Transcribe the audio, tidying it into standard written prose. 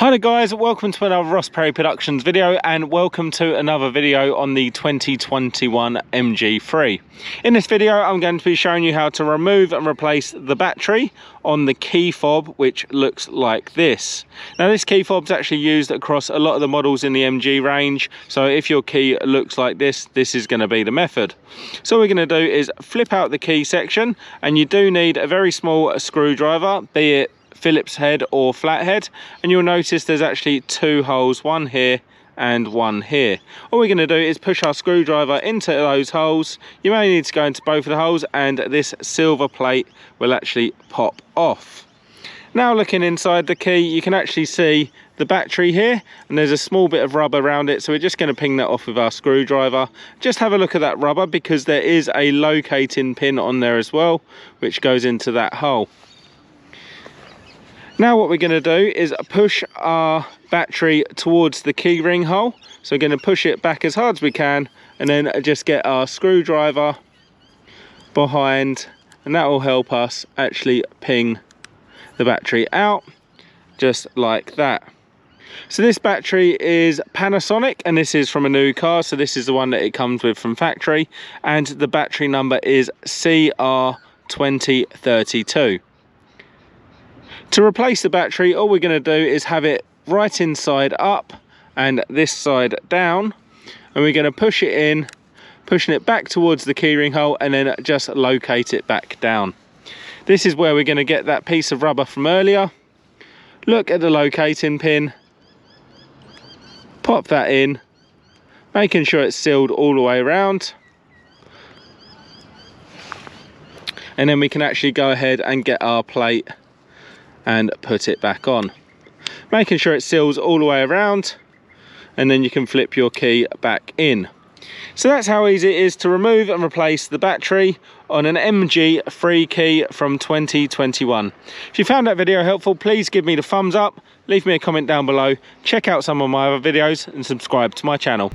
Hi there guys, welcome to another Ross Perry Productions video and welcome to another video on the 2021 MG3. In this video I'm going to be showing you how to remove and replace the battery on the key fob, which looks like this. Now this key fob is actually used across a lot of the models in the MG range, so if your key looks like this is going to be the method. So what we're going to do is flip out the key section, and you do need a very small screwdriver, be it Phillips head or flathead, and you'll notice there's actually two holes, one here and one here. All we're going to do is push our screwdriver into those holes. You may need to go into both of the holes and this silver plate will actually pop off. Now looking inside the key, you can actually see the battery here, and there's a small bit of rubber around it, so we're just going to ping that off with our screwdriver. Just have a look at that rubber because there is a locating pin on there as well, which goes into that hole. Now what we're going to do is push our battery towards the key ring hole. So we're going to push it back as hard as we can and then just get our screwdriver behind, and that will help us actually ping the battery out just like that. So this battery is Panasonic and this is from a new car, so this is the one that it comes with from factory, and the battery number is CR2032. To replace the battery, all we're going to do is have it right inside up and this side down, and we're going to push it in, pushing it back towards the keyring hole, and then just locate it back down. This is where we're going to get that piece of rubber from earlier. Look at the locating pin, pop that in, making sure it's sealed all the way around, and then we can actually go ahead and get our plate and put it back on, making sure it seals all the way around, and then you can flip your key back in. So that's how easy it is to remove and replace the battery on an MG3 key from 2021. If you found that video helpful, please give me the thumbs up, leave me a comment down below, check out some of my other videos and subscribe to my channel.